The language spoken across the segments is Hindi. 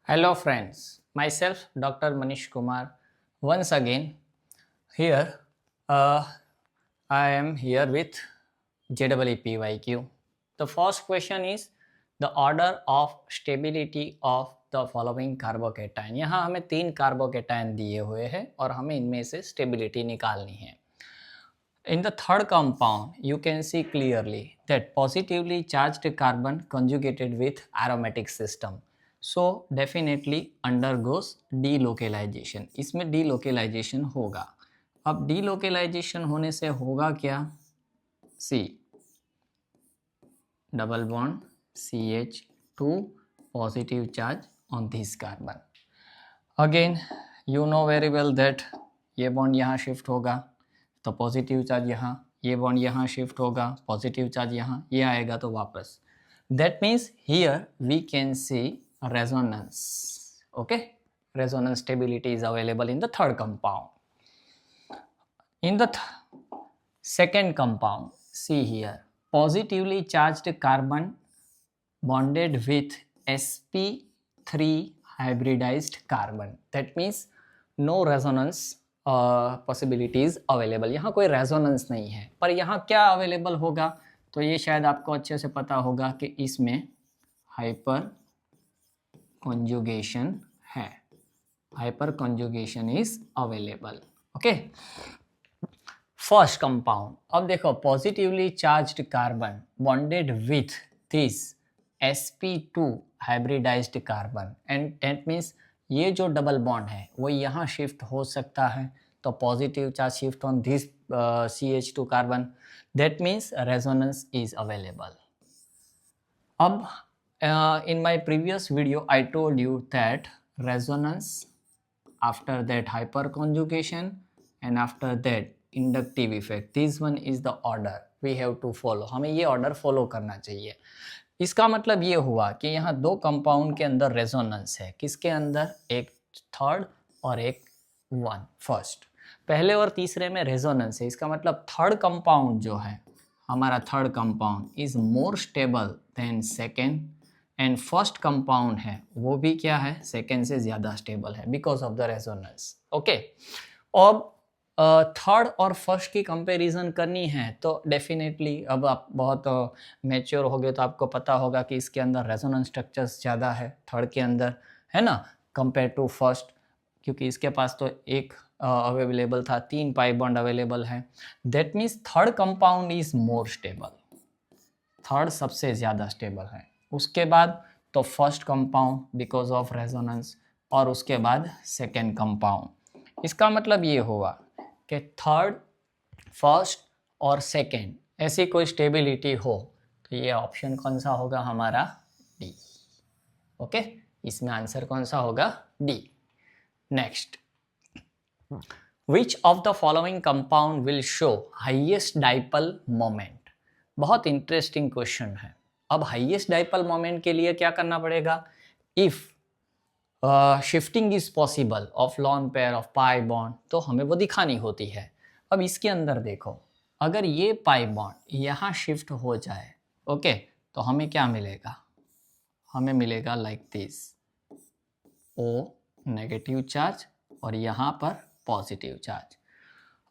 Hello friends, myself Dr. Manish Kumar. Once again, here I am here with JEEPYQ. The first question is the order of stability of the following carbocation. यहाँ हमें 3 कार्बोकेटाइन दिए हुए हैं और हमें इनमें से स्टेबिलिटी निकालनी है. In the third compound, you can see clearly that positively charged carbon conjugated with aromatic system. So definitely undergoes delocalization. इसमें delocalization होगा. अब delocalization होने से होगा क्या? C double bond CH2 positive charge on this carbon. Again you know very well that ये bond यहाँ shift होगा तो पॉजिटिव चार्ज यहाँ, ये बॉन्ड यहाँ शिफ्ट होगा, पॉजिटिव चार्ज यहाँ, ये आएगा तो वापस. That means here we can see resonance. Okay, resonance stability is available in the third compound. In the second compound, see here positively charged carbon bonded with sp3 hybridized carbon. That means no resonance possibilities available. यहाँ कोई रेजोनेंस नहीं है, पर यहाँ क्या अवेलेबल होगा तो ये शायद आपको अच्छे से पता होगा कि इसमें हाइपर कॉन्जुगेशन है. Hyper conjugation is available. Okay, first compound. अब देखो positively charged carbon bonded with this sp2 hybridised carbon and that means ये जो डबल बॉन्ड है वो यहाँ शिफ्ट हो सकता है तो positive charge shift on this CH2 carbon. That means resonance is available. अब in my previous video I told you that resonance, after that hyperconjugation and after that inductive effect, this one is the order we have to follow. हमें ये ऑर्डर फॉलो करना चाहिए. इसका मतलब ये हुआ कि यहाँ दो कंपाउंड के अंदर रेजोनेंस है. किसके अंदर? एक थर्ड और एक फर्स्ट. पहले और तीसरे में रेजोनेंस है. इसका मतलब थर्ड कंपाउंड जो है हमारा, third compound is more stable then second, and first compound है वो भी क्या है, सेकेंड से ज़्यादा स्टेबल है because of the resonance. Okay, अब थर्ड और फर्स्ट की कंपैरिजन करनी है तो डेफिनेटली अब आप बहुत मैच्योर हो गए तो आपको पता होगा कि इसके अंदर रेजोनेंस स्ट्रक्चर्स ज़्यादा है थर्ड के अंदर, है ना, कंपेयर टू फर्स्ट. क्योंकि इसके पास तो एक अवेलेबल था, 3 पाई बॉन्ड अवेलेबल है. That means third compound is more stable. Third सबसे ज़्यादा स्टेबल है. उसके बाद तो first compound because of resonance, और उसके बाद सेकेंड कंपाउंड. इसका मतलब ये हुआ कि थर्ड, फर्स्ट और सेकेंड ऐसी कोई स्टेबिलिटी हो तो ये ऑप्शन कौन सा होगा हमारा? डी. ओके, इसमें आंसर कौन सा होगा? D. Next, which of the following compound will show highest dipole moment? बहुत इंटरेस्टिंग क्वेश्चन है. अब हाईएस्ट डाइपोल मोमेंट के लिए क्या करना पड़ेगा? If shifting is possible of lone pair of pi bond तो हमें वो दिखानी होती है. अब इसके अंदर देखो, अगर ये पाई बॉन्ड यहाँ शिफ्ट हो जाए, ओके, तो हमें क्या मिलेगा? हमें मिलेगा like this, O negative charge और यहाँ पर पॉजिटिव चार्ज.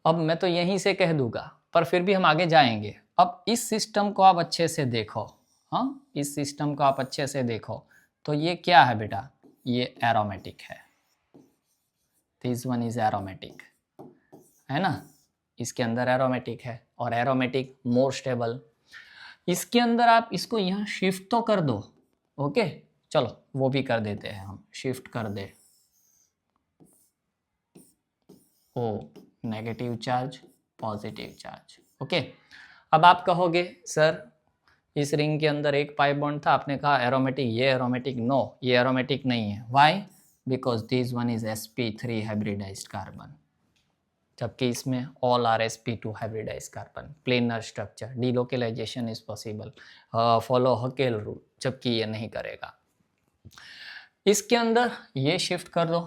अब मैं तो यहीं से कह दूंगा पर फिर भी हम आगे जाएंगे. अब इस सिस्टम को आप अच्छे से देखो. हाँ, इस सिस्टम को आप अच्छे से देखो तो ये क्या है बेटा? ये एरोमेटिक है. दिस वन इज एरोमेटिक, है ना. इसके अंदर एरोमेटिक है और एरोमेटिक मोर स्टेबल. इसके अंदर आप इसको यहाँ शिफ्ट तो कर दो. ओके, चलो वो भी कर देते हैं हम. शिफ्ट कर दे, O negative charge positive charge. Okay, अब आप कहोगे सर इस रिंग के अंदर एक पाई बॉन्ड था, आपने कहा एरोमेटिक, ये एरोमेटिक. नो, ये एरोमेटिक नहीं है. Why? Because this one is sp3 hybridised carbon, जबकि इसमें all are sp2 hybridised carbon. Planar structure, delocalisation is possible, follow Huckel rule, जबकि ये नहीं करेगा. इसके अंदर ये शिफ्ट कर दो.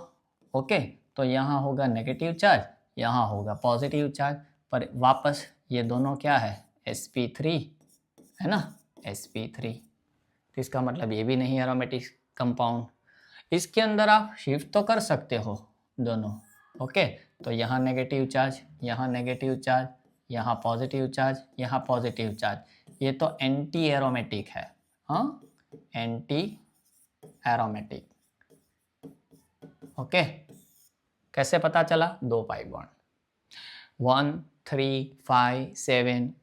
ओके, तो यहाँ होगा नेगेटिव चार्ज, यहाँ होगा पॉजिटिव चार्ज, पर वापस ये दोनों क्या है? sp3, है ना, sp3. तो इसका मतलब ये भी नहीं एरोमेटिक कंपाउंड. इसके अंदर आप शिफ्ट तो कर सकते हो दोनों, ओके। तो यहाँ नेगेटिव चार्ज, यहाँ नेगेटिव चार्ज, यहाँ पॉजिटिव चार्ज, यहाँ पॉजिटिव चार्ज, ये तो एंटी एरोमेटिक है, हाँ, एंटी एरोमेटिक, ओके। कैसे पता चला? 2 पाई बॉन्ड, 1, 3, 5, 7,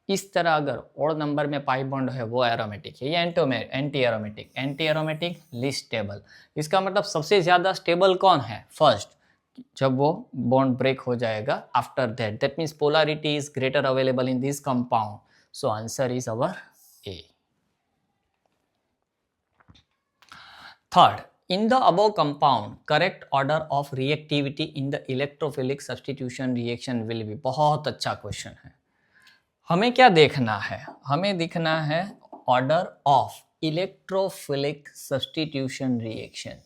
इस तरह अगर ओड नंबर में पाई बॉन्ड है वो एरोमेटिक है, ये anti aromatic. Anti aromatic least stable, इसका मतलब सबसे ज्यादा स्टेबल कौन है? फर्स्ट, जब वो बॉन्ड ब्रेक हो जाएगा, after that means polarity is greater available in this compound, so answer is our A. Third, in the above compound correct order of reactivity in the electrophilic substitution reaction will be, बहुत अच्छा क्वेश्चन है। हमें क्या देखना है? हमें देखना है order of electrophilic substitution reaction.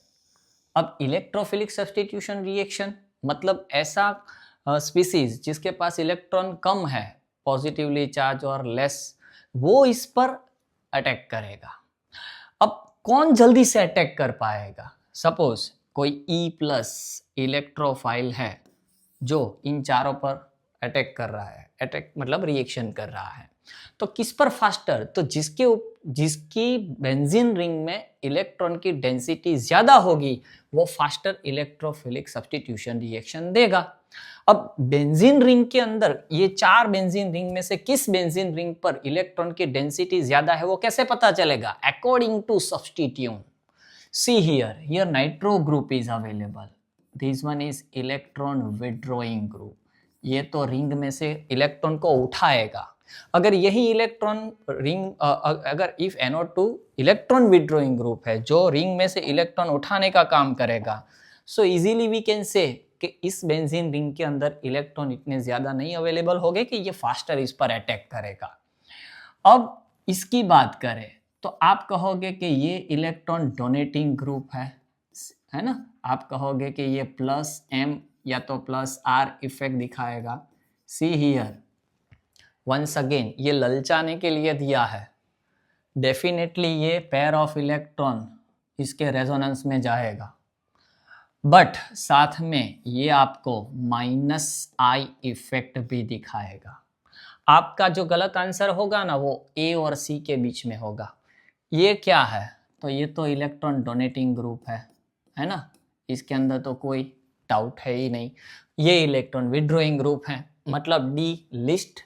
अब इलेक्ट्रोफिलिक सब्स्टिट्यूशन रिएक्शन मतलब ऐसा स्पीसीज जिसके पास इलेक्ट्रॉन कम है, पॉजिटिवली चार्ज और लेस, वो इस पर अटैक करेगा। अब कौन जल्दी से अटैक कर पाएगा? सपोज कोई E+ इलेक्ट्रोफाइल है जो इन चारों पर अटैक कर रहा है, अटैक मतलब रिएक्शन कर रहा है, तो किस पर फास्टर? तो जिसकी बेंजीन रिंग में इलेक्ट्रॉन की डेंसिटी ज्यादा होगी वो फास्टर इलेक्ट्रोफिलिक सब्स्टिट्यूशन रिएक्शन देगा। अब बेंजीन रिंग के अंदर ये 4 बेंजीन रिंग में से किस बेंजीन रिंग पर इलेक्ट्रॉन की डेंसिटी ज्यादा है वो कैसे पता चलेगा? According to substitution. See here nitro group is available. This one is electron withdrawing group. ये तो रिंग में से इलेक्ट्रॉन को उठाएगा। अगर यही इलेक्ट्रॉन रिंग अगर if NO2 electron withdrawing group है जो रिंग में से इलेक्ट्रॉन उठाने का काम करेगा, so easily we can say कि इस बेंजीन रिंग के अंदर इलेक्ट्रॉन इतने ज्यादा नहीं अवेलेबल होंगे कि ये फास्टर इस पर अटैक करेगा। अब इसकी बात करें तो आप कहोगे कि ये इलेक्ट्रॉन डोनेटिंग ग्रुप है ना? आप कहोगे कि ये +M या तो +R इफेक्ट दिखाएगा। सी हियर वंस अगेन, ये ललचाने के लिए दिया है। डेफिनेटली ये पेयर ऑफ इलेक्ट्रॉन इसके रेजोनेंस में जाएगा, बट साथ में ये आपको -I इफेक्ट भी दिखाएगा। आपका जो गलत आंसर होगा ना वो A और C के बीच में होगा। ये क्या है? तो ये तो इलेक्ट्रॉन डोनेटिंग ग्रुप है ना? इसके अंदर तो कोई डाउट है ही नहीं। ये इलेक्ट्रॉन विड्रॉइंग ग्रुप है, मतलब D लिस्ट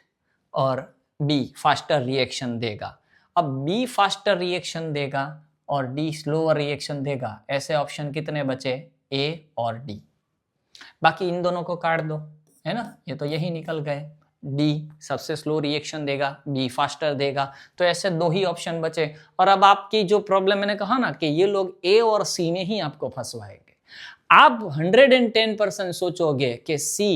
और B फास्टर रिएक्शन देगा। अब B फास्टर रिएक्शन देगा और D स्लोअर रिएक्शन देगा। ऐसे ऑप्शन कितने बचे? A और D। बाकी इन दोनों को काट दो, है ना? ये तो यही निकल गए। D सबसे स्लो रिएक्शन देगा, B फास्टर देगा, तो ऐसे 2 ही ऑप्शन बचे। और अब आपकी जो प्रॉब्लम मैंने कहा ना कि ये लोग A और C में ही आपको फंसवाएंगे। आप 110% सोचोगे कि C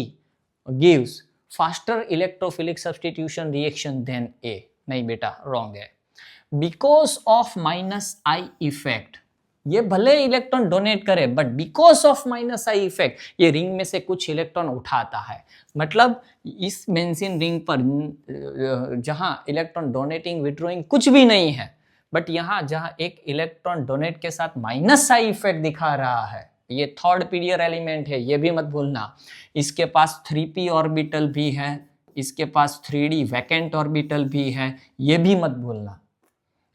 gives faster electrophilic substitution reaction than A। नहीं बेटा, रॉन्ग है। बिकॉज ऑफ -I इफेक्ट, ये भले इलेक्ट्रॉन डोनेट करे but because of -I effect ये रिंग में से कुछ इलेक्ट्रॉन उठाता है। मतलब इस बेंजीन रिंग पर जहां इलेक्ट्रॉन डोनेटिंग विड्रॉइंग कुछ भी नहीं है, बट यहां जहां एक इलेक्ट्रॉन डोनेट के साथ -I इफेक्ट दिखा रहा है, ये थर्ड पीरियड एलिमेंट है, ये भी मत भूलना। इसके पास 3p ऑर्बिटल भी है, इसके पास 3d वैकेंट ऑर्बिटल भी है, ये भी मत भूलना।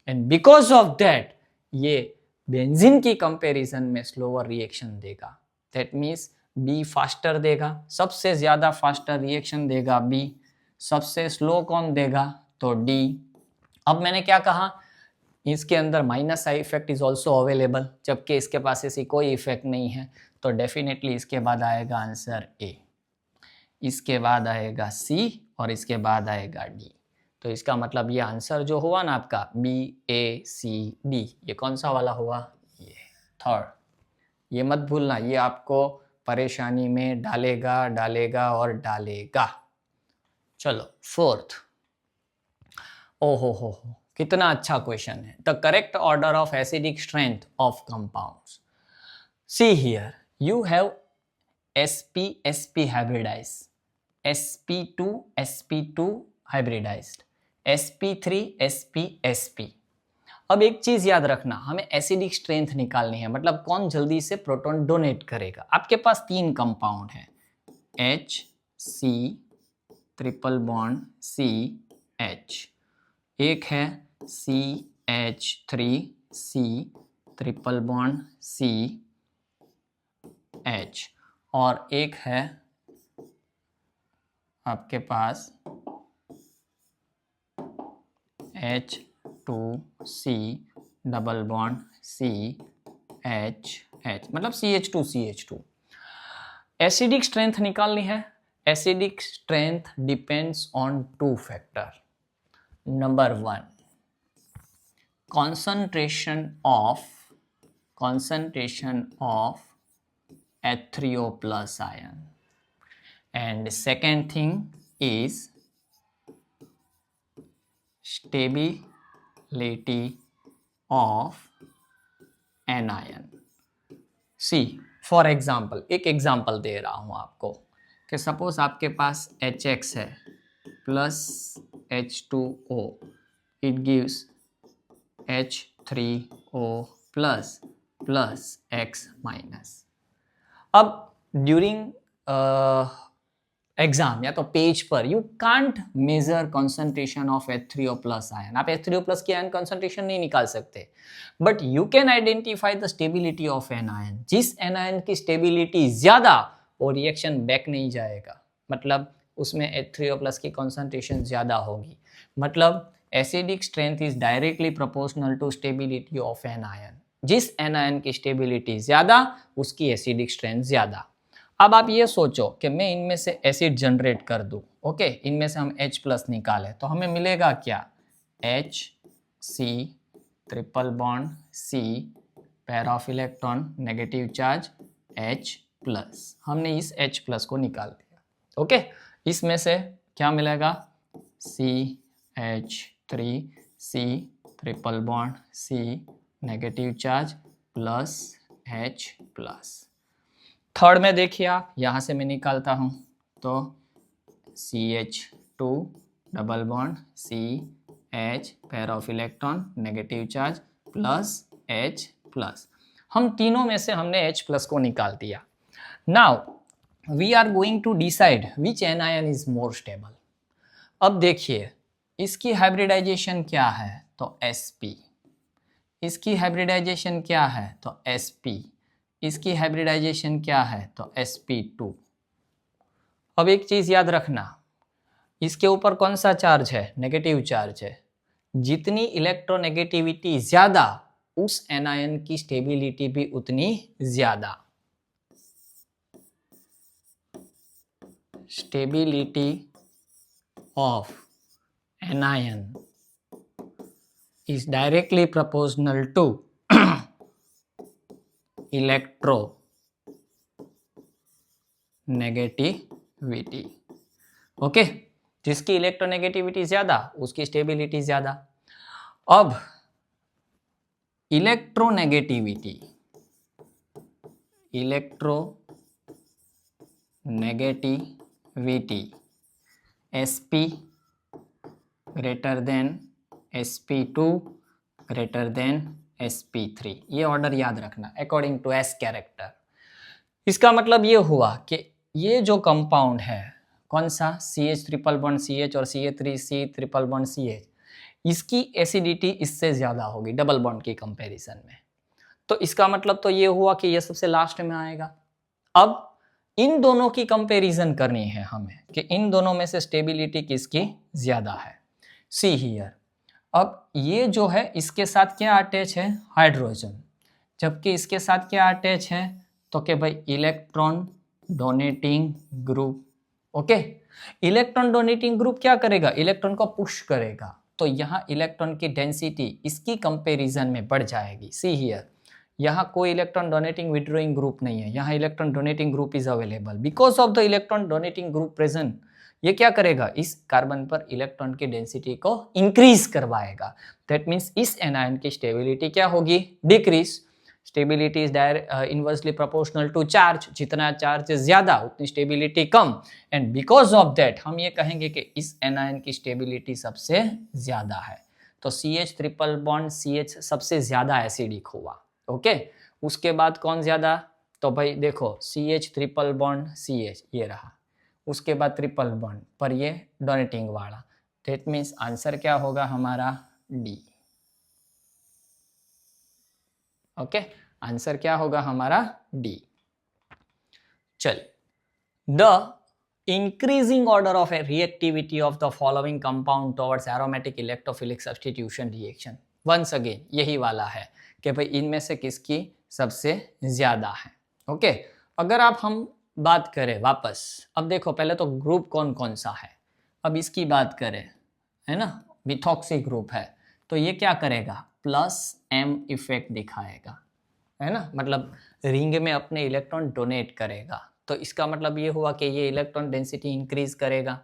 एंड बिकॉज ऑफ दैट ये बेंजीन की कंपैरिजन में स्लोअर रिएक्शन देगा। दैट मीन्स B फास्टर देगा, सबसे ज्यादा फास्टर रिएक्शन देगा B। सबसे स्लो कौन देगा? तो D। अब मैंने क्या कहा? इसके अंदर -I effect is also available, जबकि इसके पास ऐसी कोई इफेक्ट नहीं है, तो डेफिनेटली इसके बाद आएगा आंसर A, इसके बाद आएगा C और इसके बाद आएगा D। तो इसका मतलब ये आंसर जो हुआ ना आपका BACD, ये कौन सा वाला हुआ? ये थर्ड। ये मत भूलना, ये आपको परेशानी में डालेगा और डालेगा। चलो फोर्थ। ओहो कितना अच्छा क्वेश्चन है। The correct order of acidic strength of compounds. See here you have sp hybridized, sp2 hybridized, sp3 sp अब एक चीज याद रखना, हमें एसिडिक स्ट्रेंथ निकालनी है, मतलब कौन जल्दी से प्रोटॉन डोनेट करेगा। आपके पास 3 कंपाउंड है, H C triple bond C H, एक है CH3 C triple bond C H, और एक है आपके पास H2C डबल बॉन्ड CH, मतलब CH2 एसिडिक स्ट्रेंथ निकालनी है। Acidic strength depends on 2 factor. Number 1, concentration of H3O plus ion, and second thing is stability of anion. See, for example, एक एग्जाम्पल दे रहा हूं आपको कि सपोज आपके पास HX है plus H2O, it gives H3O plus plus X minus. अब ड्यूरिंग एग्जाम या तो पेज पर you can't measure concentration of H3O plus ion, आप H3O प्लस की आयन कॉन्सेंट्रेशन नहीं निकाल सकते, but you can identify the stability of anion. जिस एन आयन की स्टेबिलिटी ज्यादा, वो रिएक्शन बैक नहीं जाएगा, मतलब उसमें H3O प्लस की कॉन्सेंट्रेशन ज्यादा होगी, मतलब acidic strength is directly proportional to stability of anion. जिस एन आयन की स्टेबिलिटी ज्यादा, उसकी एसिडिक स्ट्रेंथ ज्यादा। अब आप ये सोचो कि मैं इनमें से एसिड जनरेट कर दूं, ओके, इनमें से हम H प्लस निकालें तो हमें मिलेगा क्या, HC triple bond C pair of electron negative charge H plus, हमने इस H प्लस को निकाल दिया, ओके। इसमें से क्या मिलेगा, CH3C triple bond C negative charge plus H plus. Third में देखिए आप, यहाँ से मैं निकालता हूँ तो CH2 double bond CH pair of electron negative charge plus H plus. हम तीनों में से हमने H प्लस को निकाल दिया। Now we are going to decide which anion is more stable. अब देखिए इसकी हाइब्रिडाइजेशन क्या है तो sp, इसकी हाइब्रिडाइजेशन क्या है तो sp, इसकी हाइब्रिडाइजेशन क्या है तो sp2। अब एक चीज याद रखना, इसके ऊपर कौन सा चार्ज है, नेगेटिव चार्ज है। जितनी इलेक्ट्रोनेगेटिविटी ज्यादा, उस एनायन की स्टेबिलिटी भी उतनी ज्यादा। Stability of anion is directly proportional to electronegativity, okay. जिसकी इलेक्ट्रोनेगेटिविटी ज्यादा, उसकी स्टेबिलिटी ज्यादा। अब electronegativity sp greater than sp2 greater than sp3, ये ऑर्डर याद रखना अकॉर्डिंग टू s कैरेक्टर। इसका मतलब ये हुआ कि ये जो कंपाउंड है कौन सा, CH ट्रिपल बॉन्ड CH और CH3C ट्रिपल बॉन्ड CH, इसकी एसिडिटी इससे ज्यादा होगी डबल बॉन्ड की कंपैरिजन में। तो इसका मतलब तो ये हुआ कि ये सबसे लास्ट में आएगा। अब इन दोनों की कंपैरिजन करनी है हमें कि इन दोनों में से स्टेबिलिटी किसकी ज्यादा है। सी हियर, अब ये जो है इसके साथ क्या अटैच है, हाइड्रोजन, जबकि इसके साथ क्या अटैच है तो कि भाई electron donating group, okay. Electron donating group क्या करेगा, इलेक्ट्रॉन को पुश करेगा, तो यहाँ इलेक्ट्रॉन की डेंसिटी इसकी कंपैरिजन में बढ़ जाएगी। सी हियर, यहाँ कोई इलेक्ट्रॉन डोनेटिंग विड्रोइंग ग्रुप नहीं है, यहाँ electron donating group is available. Because of the electron donating group present, ये क्या करेगा, इस कार्बन पर इलेक्ट्रॉन की डेंसिटी को इंक्रीज करवाएगा। दैट मीन्स इस एनायन की स्टेबिलिटी क्या होगी, decrease. Stability is inversely proportional to charge, जितना चार्ज ज्यादा उतनी स्टेबिलिटी कम, एंड बिकॉज ऑफ दैट हम ये कहेंगे कि इस एनायन की स्टेबिलिटी सबसे ज्यादा है। तो CH ट्रिपल बॉन्ड CH सबसे ज़्यादा एसिडिक हुआ। ओके, उसके बाद कौन ज़्यादा? तो भाई देखो CH ट्रिपल बॉन्ड CH ये रहा, उसके बाद ट्रिपल बॉन्ड पर ये डोनेटिंग वाला, दैट मीन्स आंसर क्या होगा हमारा? डी। ओके, आंसर क्या होगा हमारा? डी। चल, the increasing order of a reactivity of the following compound towards aromatic electrophilic substitution reaction. Once again यही वाला है कि भाई इनमें से किसकी सबसे ज्यादा है। ओके, अगर आप हम बात करें वापस, अब देखो पहले तो ग्रुप कौन कौन सा है, अब इसकी बात करें, है ना, मिथॉक्सी ग्रुप है, तो ये क्या करेगा? प्लस M इफेक्ट दिखाएगा, है ना, मतलब रिंग में अपने इलेक्ट्रॉन डोनेट करेगा, तो इसका मतलब ये हुआ कि ये इलेक्ट्रॉन डेंसिटी इंक्रीज करेगा।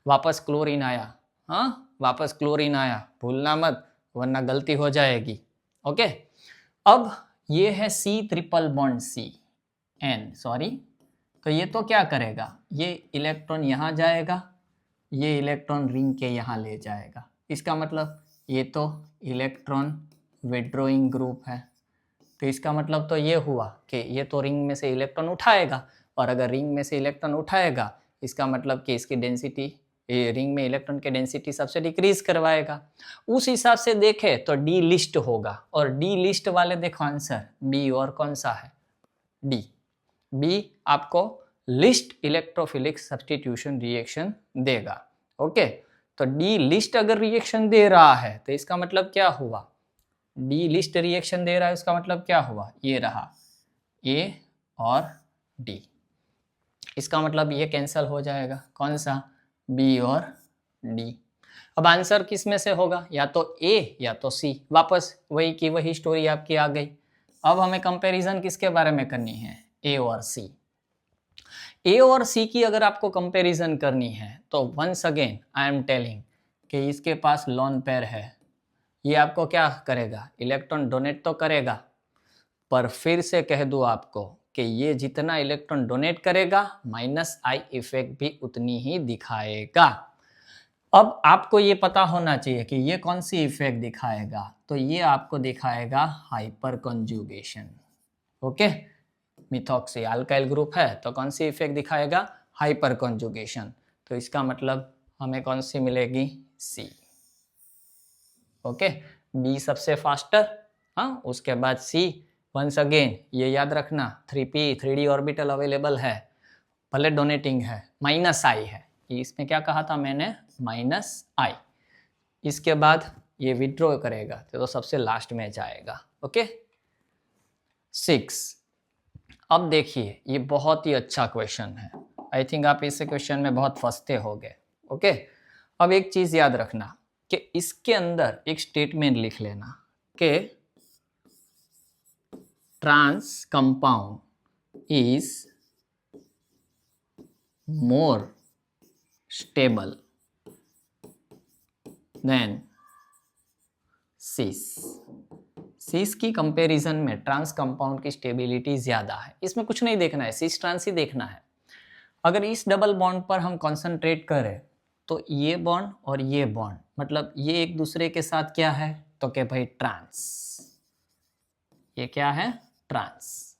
वापस क्लोरीन आया, हाँ वापस क्लोरीन आया, भूलना मत वरना गलती हो जाएगी। ओके, अब ये है C triple bond C N, sorry, तो ये तो क्या करेगा? ये इलेक्ट्रॉन यहाँ जाएगा, ये इलेक्ट्रॉन रिंग के यहाँ ले जाएगा, इसका मतलब ये तो इलेक्ट्रॉन विड्रॉइंग ग्रुप है, तो इसका मतलब तो ये हुआ कि ये तो रिंग में से इलेक्ट्रॉन उठाएगा, और अगर रिंग में से इलेक्ट्रॉन उठाएगा इसका मतलब कि इसकी डेंसिटी, रिंग में इलेक्ट्रॉन की डेंसिटी सबसे डिक्रीज करवाएगा। उस हिसाब से देखे तो डी लिस्ट होगा, और डी लिस्ट वाले देखो आंसर बी, और कौन सा है? डी। बी आपको लिस्ट इलेक्ट्रोफिलिक सब्स्टिट्यूशन रिएक्शन देगा। ओके, तो डी लिस्ट अगर रिएक्शन दे रहा है तो इसका मतलब क्या हुआ? डी लिस्ट रिएक्शन दे रहा है, उसका मतलब क्या हुआ? ये रहा ए और डी, इसका मतलब ये कैंसिल हो जाएगा, कौन सा? बी और डी। अब आंसर किस में से होगा? या तो ए या तो सी, वापस वही की वही स्टोरी आपकी आ गई। अब हमें कंपैरिजन किसके बारे में करनी है? ए और सी। ए और सी की अगर आपको कंपैरिजन करनी है तो once again I am telling कि इसके पास लोन पेयर है, ये आपको क्या करेगा? इलेक्ट्रॉन डोनेट तो करेगा, पर फिर से कह दूं आपको कि ये जितना इलेक्ट्रॉन डोनेट करेगा माइनस आई इफेक्ट भी उतनी ही दिखाएगा। अब आपको ये पता होना चाहिए कि ये कौन सी इफेक्ट दिखाएगा, तो ये आपको दिखाएगा hyper conjugation. Okay, methoxy alkyl group है तो कौन सी इफेक्ट दिखाएगा? हाइपर कंजुगेशन, तो इसका मतलब हमें कौन सी मिलेगी? सी। ओके, बी सबसे फास्टर, हाँ, उसके बाद सी। वंस अगेन ये याद रखना 3p 3d ऑर्बिटल अवेलेबल है, भले डोनेटिंग है, माइनस आई है, इसमें क्या कहा था मैंने? माइनस आई। इसके बाद ये विड्रॉ करेगा तो सबसे लास्ट में जाएगा। ओके, 6। अब देखिए ये बहुत ही अच्छा क्वेश्चन है, आई थिंक आप इस क्वेश्चन में बहुत फंसते होगे। ओके, अब एक चीज याद रखना कि इसके अंदर एक स्टेटमेंट लिख लेना कि trans compound is more stable than cis। सिस की कंपैरिजन में ट्रांस कंपाउंड की स्टेबिलिटी ज्यादा है, इसमें कुछ नहीं देखना है, सिस ट्रांस ही देखना है। अगर इस डबल बॉन्ड पर हम कंसंट्रेट करें तो ये बॉन्ड और ये बॉन्ड, मतलब ये एक दूसरे के साथ क्या है? तो क्या भाई? ट्रांस। ये क्या है? ट्रांस।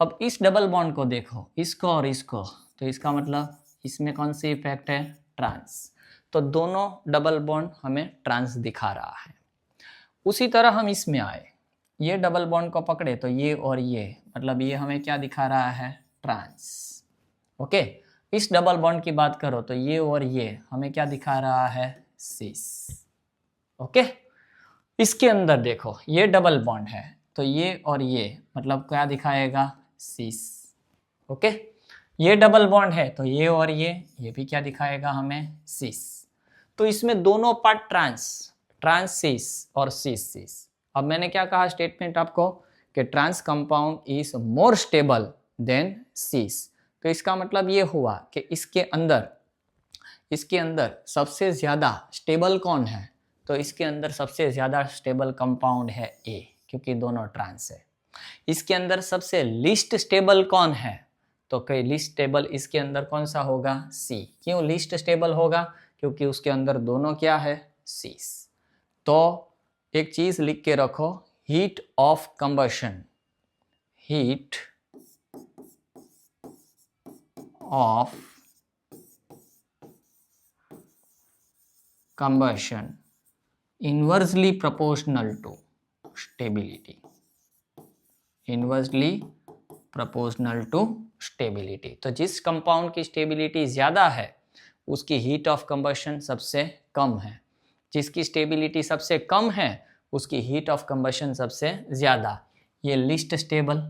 अब इस डबल बॉन्ड को देखो, इसको और इसको, तो इसका मतलब इसमें कौन सी इफेक्ट है? ट्रांस। तो दोनों डबल बॉन्ड हमें ट्रांस दिखा रहा है। उसी तरह हम इसमें आए, ये डबल बॉन्ड को पकड़े तो ये और ये, मतलब ये हमें क्या दिखा रहा है? ट्रांस। ओके, इस डबल बॉन्ड की बात करो तो ये और ये हमें क्या दिखा रहा है? सिस। ओके, इसके अंदर देखो ये डबल बॉन्ड है तो ये और ये मतलब क्या दिखाएगा? सिस। ओके, ये डबल बॉन्ड है तो ये और ये भी क्या दिखाएगा हमें? सिस। तो इसमें दोनों पार्ट ट्रांस, ट्रांस सिस और सिस सिस। अब मैंने क्या कहा स्टेटमेंट आपको कि trans compound is more stable than cis, तो इसका मतलब ये हुआ कि इसके अंदर सबसे ज्यादा स्टेबल कौन है? तो इसके अंदर सबसे ज्यादा स्टेबल कंपाउंड है ए, क्योंकि दोनों ट्रांस है। इसके अंदर सबसे लिस्ट स्टेबल कौन है? तो कई लिस्ट स्टेबल इसके अंदर कौन सा होगा? सी। क्यों लिस्ट स्टेबल होगा? क्योंकि उसके अंदर दोनों क्या है? सीस। तो एक चीज लिख के रखो, heat of combustion, heat of combustion inversely proportional to stability, inversely proportional to stability. तो जिस कंपाउंड की स्टेबिलिटी ज़्यादा है उसकी हीट ऑफ कंबशन सबसे कम है, जिसकी स्टेबिलिटी सबसे कम है उसकी हीट ऑफ कंबशन सबसे ज़्यादा। ये लिस्ट स्टेबल,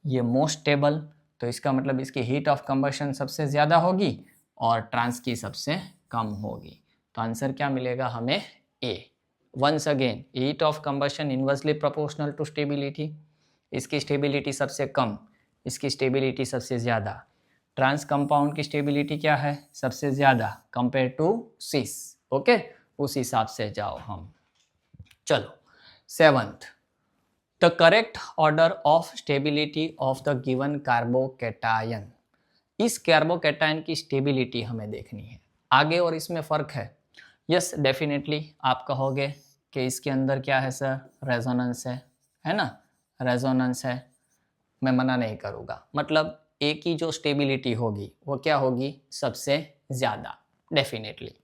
ये मोस्ट स्टेबल, तो इसका मतलब इसकी हीट ऑफ कंबशन सबसे ज़्यादा होगी और ट्रांस की सबसे कम होगी। तो आंसर क्या मिलेगा हमें? A. Once again, heat of combustion inversely proportional to stability, इसकी स्टेबिलिटी सबसे कम, इसकी स्टेबिलिटी सबसे ज़्यादा। ट्रांस कंपाउंड की स्टेबिलिटी क्या है? सबसे ज़्यादा कंपेयर टू सिस। ओके, उस हिसाब से जाओ हम। चलो 7th, the correct order of stability of the given carbocation. इस कार्बोकैटायन की स्टेबिलिटी हमें देखनी है। आगे और इसमें फ़र्क है। यस, डेफिनेटली आप कहोगे कि इसके अंदर क्या है सर? रेजोनेंस है ना? रेजोनेंस है, मैं मना नहीं करूँगा। मतलब ए की जो स्टेबिलिटी होगी वो क्या होगी? सबसे ज़्यादा, डेफिनेटली।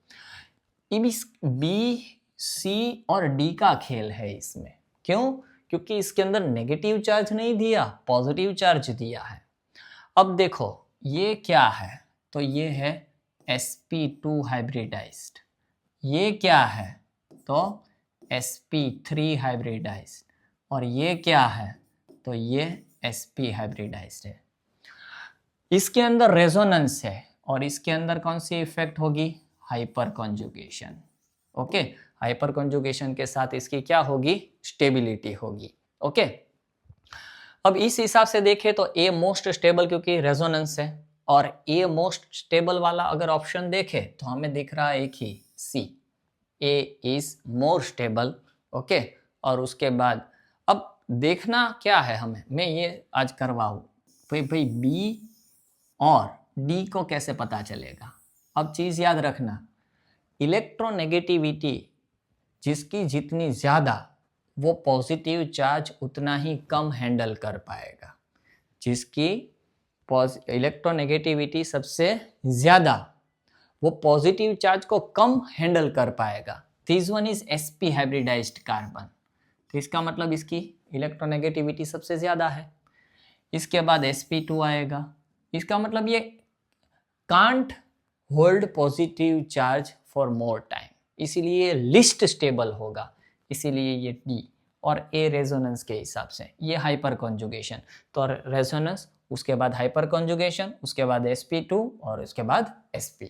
बी, सी और डी का खेल है इसमें। क्यों? क्योंकि इसके अंदर नेगेटिव चार्ज नहीं दिया, पॉजिटिव चार्ज दिया है। अब देखो ये क्या है? तो ये है sp2 हाइब्रिडाइज्ड। ये क्या है? तो sp3 हाइब्रिडाइज्ड। और ये क्या है? तो ये sp हाइब्रिडाइज्ड है। इसके अंदर रेजोनेंस है और इसके अंदर कौन सी इफेक्ट होगी? Hyper conjugation. Okay, hyper conjugation के साथ इसकी क्या होगी? स्टेबिलिटी होगी। ओके, अब इस हिसाब से देखें तो ए मोस्ट स्टेबल, क्योंकि रेजोनेंस है, और ए मोस्ट स्टेबल वाला अगर ऑप्शन देखे तो हमें दिख रहा है एक ही, सी, ए इज मोर स्टेबल। ओके, और उसके बाद अब देखना क्या है हमें, मैं ये आज करवाऊँ भाई बी और डी को कैसे पता चलेगा? अब चीज़ याद रखना, इलेक्ट्रोनेगेटिविटी जिसकी जितनी ज़्यादा वो पॉजिटिव चार्ज उतना ही कम हैंडल कर पाएगा। जिसकी इलेक्ट्रोनेगेटिविटी सबसे ज़्यादा वो पॉजिटिव चार्ज को कम हैंडल कर पाएगा। This one is sp hybridised carbon. तो इसका मतलब इसकी इलेक्ट्रोनेगेटिविटी सबसे ज़्यादा है। इसके बाद sp2 आएगा। इसका मतलब ये can't hold positive charge for more time, इसीलिए लिस्ट स्टेबल होगा, इसीलिए ये डी। और ए रेजोनेंस के हिसाब से ये हाइपर कॉन्जुगेशन, तो रेजोनेंस, उसके बाद हाइपर कॉन्जुगेशन, उसके बाद sp2 और उसके बाद sp।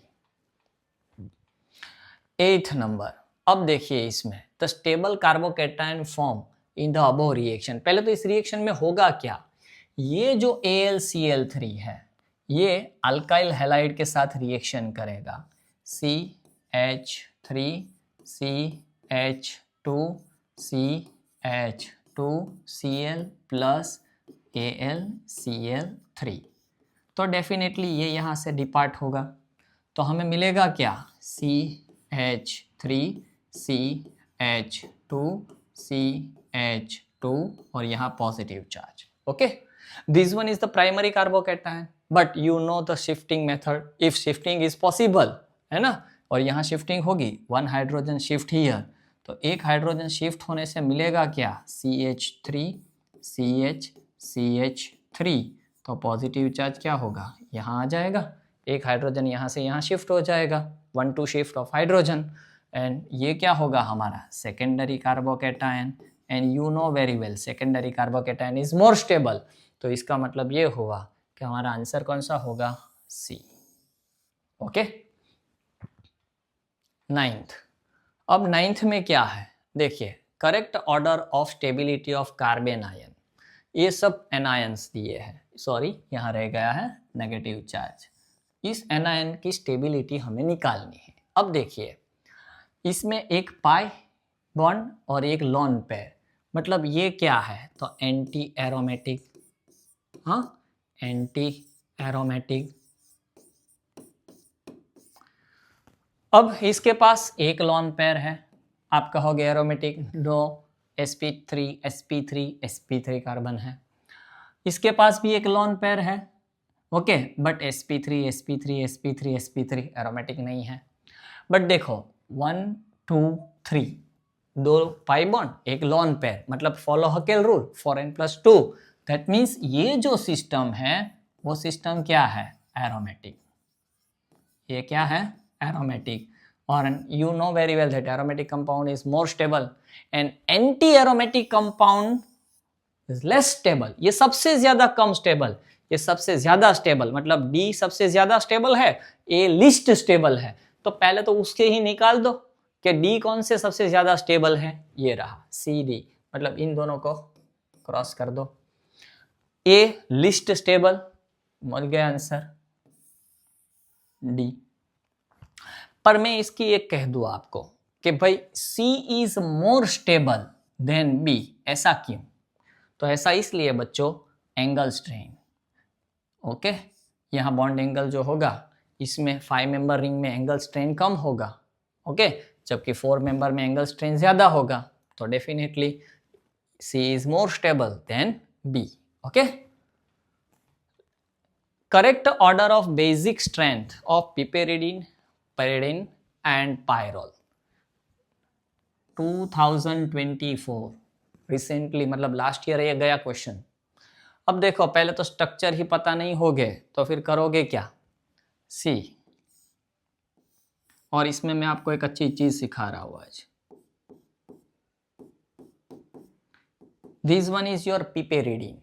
8th नंबर, अब देखिए इसमें the stable carbocation form in the above reaction. पहले तो इस रिएक्शन में होगा क्या? ये जो AlCl3 है ये अल्काइल हैलाइड के साथ रिएक्शन करेगा, CH3 CH2 CH2 Cl plus AlCl3। तो डेफिनेटली ये यहाँ से डिपार्ट होगा, तो हमें मिलेगा क्या? CH3 CH2 CH2 और यहाँ positive charge. Okay, this one is the primary carbocation, but you know the shifting method, if shifting is possible, है ना? और यहाँ शिफ्टिंग होगी, 1 हाइड्रोजन शिफ्ट हियर, तो एक हाइड्रोजन शिफ्ट होने से मिलेगा क्या? CH3 CH CH3, तो पॉजिटिव चार्ज क्या होगा? यहाँ आ जाएगा, एक हाइड्रोजन यहाँ से यहाँ शिफ्ट हो जाएगा, 1-2 शिफ्ट ऑफ हाइड्रोजन, एंड ये क्या होगा हमारा? Secondary carbocation. And you know very well secondary carbocation is more stable, तो इसका मतलब ये हुआ कि हमारा आंसर कौन सा होगा? सी। ओके, 9th, अब 9th में क्या है? देखिए, correct order of stability of carbon ion. ये सब एनायंस दिए हैं, सॉरी यहाँ रह गया है नेगेटिव चार्ज। इस एनायन की स्टेबिलिटी हमें निकालनी है। अब देखिए इसमें एक पाई बॉन्ड और एक लॉन पेयर, मतलब ये क्या है? तो एंटी एरोमेटिक, हाँ एंटी एरोमेटिक। अब इसके पास एक लॉन पेयर है, आप कहोगे aromatic, no, sp3 sp3 sp3 carbon है, इसके पास भी एक लॉन पेयर है, okay, but sp3 sp3 sp3 sp3 aromatic नहीं है। बट देखो 1 2 3 दो पाई बॉन्ड, एक लॉन पेयर, मतलब follow Huckel rule 4n+2, that means ये जो सिस्टम है वो सिस्टम क्या है, एरोमेटिक। ये क्या है, एरोमेटिक। और you know very well that aromatic compound is more stable and anti-aromatic compound is less stable। ये सबसे ज्यादा कम स्टेबल, ये सबसे ज्यादा स्टेबल, मतलब D सबसे ज्यादा स्टेबल है, A लिस्ट स्टेबल है। तो पहले तो उसके ही निकाल दो कि D कौन से सबसे ज्यादा स्टेबल है, ये रहा CD, मतलब इन दोनों को क्रॉस कर दो, A लिस्ट स्टेबल, मिल गया आंसर D। पर मैं इसकी एक कह दूं आपको कि भाई C is more stable than B, ऐसा क्यों? तो ऐसा इसलिए बच्चों, एंगल स्ट्रेन, ओके, यहाँ बॉन्ड एंगल जो होगा इसमें 5 मेंबर रिंग में एंगल स्ट्रेन कम होगा, ओके, जबकि 4 मेंबर में एंगल स्ट्रेन ज्यादा होगा, तो definitely C is more stable than B, okay. Correct order of basic strength of piperidine, pyridine and pyrrole 2024 recently, मतलब लास्ट ईयर ये गया क्वेश्चन। अब देखो पहले तो स्ट्रक्चर ही पता नहीं होगे तो फिर करोगे क्या, सी। और इसमें मैं आपको एक अच्छी चीज सिखा रहा हूं आज। This one is your piperidine,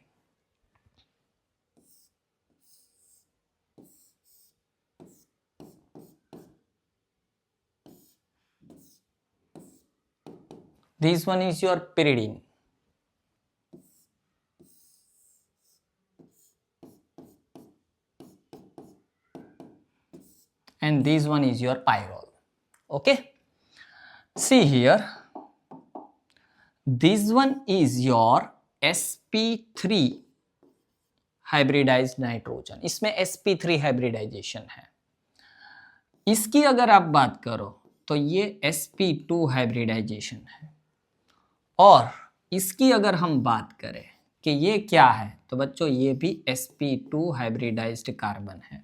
this one is your pyridine, and this one is your pyrrole, okay। See here, this one is your sp3 hybridised nitrogen, इसमें sp3 हाइब्रिडाइजेशन है। इसकी अगर आप बात करो तो ये sp2 हाइब्रिडाइजेशन है, और इसकी अगर हम बात करें कि ये क्या है, तो बच्चों ये भी sp2 हाइब्रिडाइज्ड कार्बन है।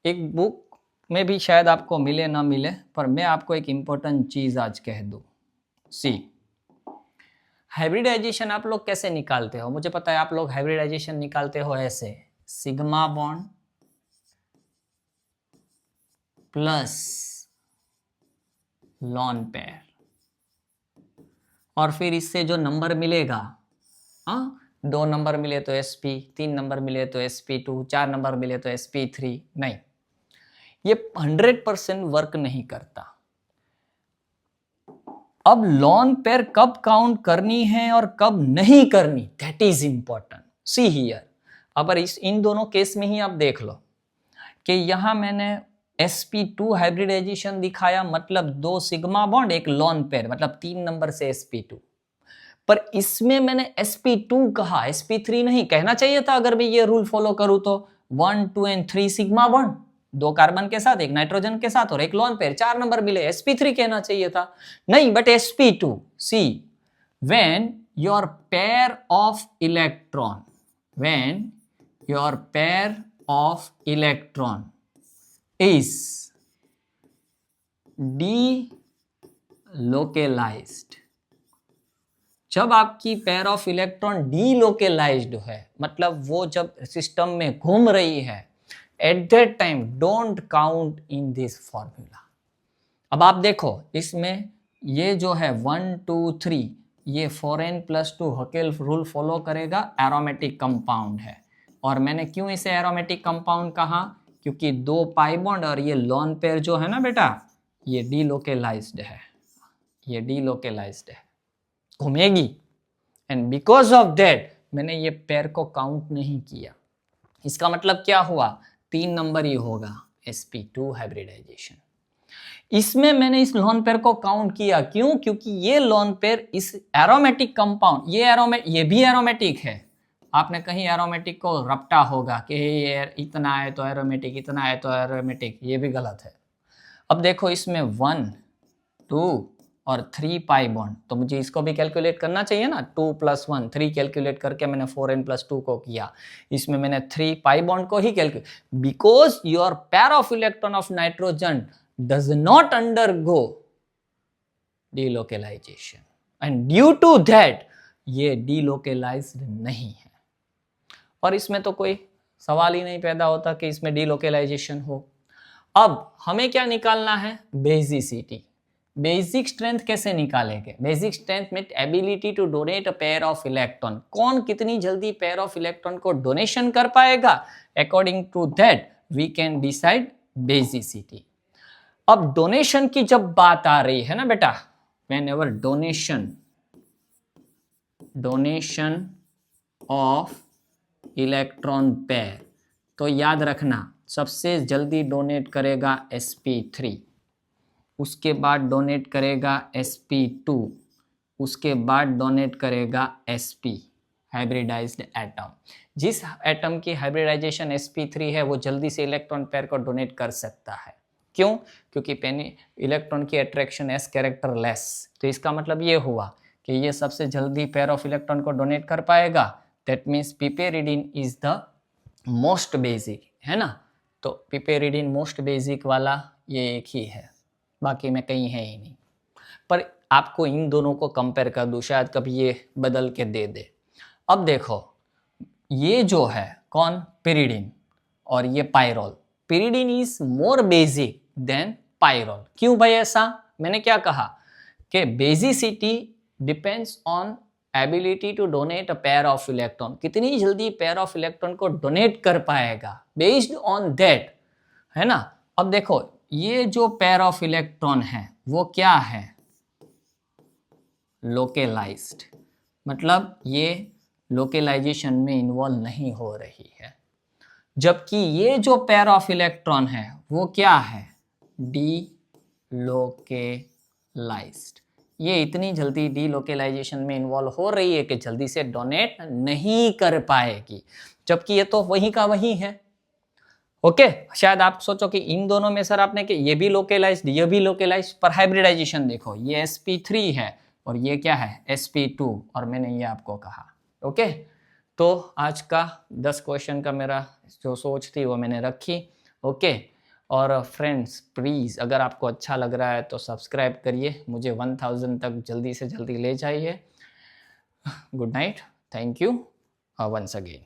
एक बुक में भी शायद आपको मिले ना मिले, पर मैं आपको एक इंपॉर्टेंट चीज आज कह दूं। सी, हाइब्रिडाइजेशन आप लोग कैसे निकालते हो? मुझे पता है आप लोग हाइब्रिडाइजेशन निकालते हो ऐसे, sigma bond plus lone pair, और फिर इससे जो नंबर मिलेगा, हाँ, 2 नंबर मिले तो sp, 3 नंबर मिले तो sp2, 4 नंबर मिले तो sp3, नहीं, ये 100% वर्क नहीं करता। अब लॉन पेयर कब काउंट करनी है और कब नहीं करनी, that is important. See here, अगर इन दोनों केस में ही आप देख लो कि यहां मैंने sp2 हाइब्रिडाइजेशन दिखाया, मतलब 2 सिग्मा बॉन्ड एक लॉन पेयर, मतलब 3 नंबर से sp2, पर इसमें मैंने sp2 कहा, sp3 नहीं कहना चाहिए था। अगर मैं ये रूल फॉलो करूं तो 1 2 एंड 3 सिग्मा बॉन्ड, 2 कार्बन के साथ, एक नाइट्रोजन के साथ और एक लॉन पेयर, 4 नंबर मिले, sp3 कहना चाहिए था, नहीं, but sp2। See, when your pair of electron, when your pair of electron is delocalized, जब आपकी पेयर ऑफ इलेक्ट्रॉन डीलोकेलाइज्ड है, मतलब वो जब सिस्टम में घूम रही है, at that time don't count in this formula. अब आप देखो इसमें ये जो है 1 2 3, ये 4n+2 हकेल रूल फॉलो करेगा, एरोमेटिक कंपाउंड है। और मैंने क्यों इसे एरोमेटिक कंपाउंड कहा, क्योंकि 2 पाई बॉन्ड और ये लॉन पेयर जो है ना बेटा, ये डीलोकेलाइज्ड है, ये डीलोकेलाइज्ड है, घूमेगी, एंड बिकॉज ऑफ दैट मैंने ये पेयर को काउंट नहीं किया। इसका मतलब क्या हुआ, 3 नंबर ही होगा, sp2 हाइब्रिडाइजेशन। इसमें मैंने इस लॉन पेयर को काउंट किया, क्यों, क्योंकि ये लॉन पेयर इस एरोमेटिक कंपाउंड, ये भी एरोमेटिक है। आपने कहीं एरोमेटिक को रपटा होगा कि ये इतना है तो एरोमेटिक, इतना है तो एरोमेटिक, ये भी गलत है। अब देखो इसमें 1 2 और 3 पाई बॉन्ड, तो मुझे इसको भी कैलकुलेट करना चाहिए ना। 2 + 1 3 कैलकुलेट करके मैंने 4n+2 को किया, इसमें मैंने 3 पाई बॉन्ड को ही calculate, because your pair of electron of nitrogen does not undergo delocalisation and due to that ये डीलोकेलाइज्ड नहीं है। और इसमें तो कोई सवाल ही नहीं पैदा होता कि इसमें डीलोकेलाइजेशन हो। अब हमें क्या निकालना है, बेसिसिटी। बेसिक स्ट्रेंथ कैसे निकालेंगे, basic strength mean ability to donate a pair of electron, कौन कितनी जल्दी पेयर ऑफ इलेक्ट्रॉन को डोनेशन कर पाएगा, according to that we can decide basicity. अब डोनेशन की जब बात आ रही है ना बेटा, whenever donation of electron pair, तो याद रखना सबसे जल्दी डोनेट करेगा sp3, उसके बाद डोनेट करेगा sp2, उसके बाद डोनेट करेगा sp, हाइब्रिडाइज्ड एटम। जिस एटम की हाइब्रिडाइजेशन sp3 है वो जल्दी से इलेक्ट्रॉन पेयर को डोनेट कर सकता है। क्यों? क्योंकि इलेक्ट्रॉन की अट्रैक्शन s कैरेक्टर लेस, तो इसका मतलब ये हुआ कि ये सबसे जल्दी पेयर ऑफ इलेक्ट्रॉन को डोनेट कर पाएगा। That means piperidine is the most basic, है ना। तो पिपेरिडीन मोस्ट बेसिक वाला ये एक ही है, बाकी में कहीं है ही नहीं। पर आपको इन दोनों को कंपेयर कर दूं, शायद कभी ये बदल के दे दे। अब देखो ये जो है कौन, पिरिडीन, और ये pyrrole. Pyridine is more basic than pyrrole. क्यों भाई ऐसा? मैंने क्या कहा कि basicity depends on ability to donate a pair of electron, कितनी जल्दी पेयर ऑफ इलेक्ट्रॉन को डोनेट कर पाएगा, बेस्ड ऑन दैट, है ना। अब देखो ये जो पेयर ऑफ इलेक्ट्रॉन है वो क्या है, लोकेलाइज्ड, मतलब ये लोकेलाइजेशन में इन्वॉल्व नहीं हो रही है। जबकि ये जो पेयर ऑफ इलेक्ट्रॉन है वो क्या है, डीलोकेलाइज्ड, ये इतनी जल्दी डीलोकेलाइजेशन में इन्वॉल्व हो रही है कि जल्दी से डोनेट नहीं कर पाएगी, जबकि ये तो वही का वही है। ओके, शायद आप सोचो कि इन दोनों में सर आपने कि ये भी लोकेलाइज्ड ये भी लोकेलाइज्ड, पर हाइब्रिडाइजेशन देखो, ये sp3 है और ये क्या है sp2, और मैंने ये आपको कहा। ओके, तो आज का 10 क्वेश्चन का मेरा जो सोच थी वो मैंने रखी। ओके, और फ्रेंड्स प्लीज़ अगर आपको अच्छा लग रहा है तो सब्सक्राइब करिए, मुझे 1000 तक जल्दी से जल्दी ले जाइए। Good night, thank you once again.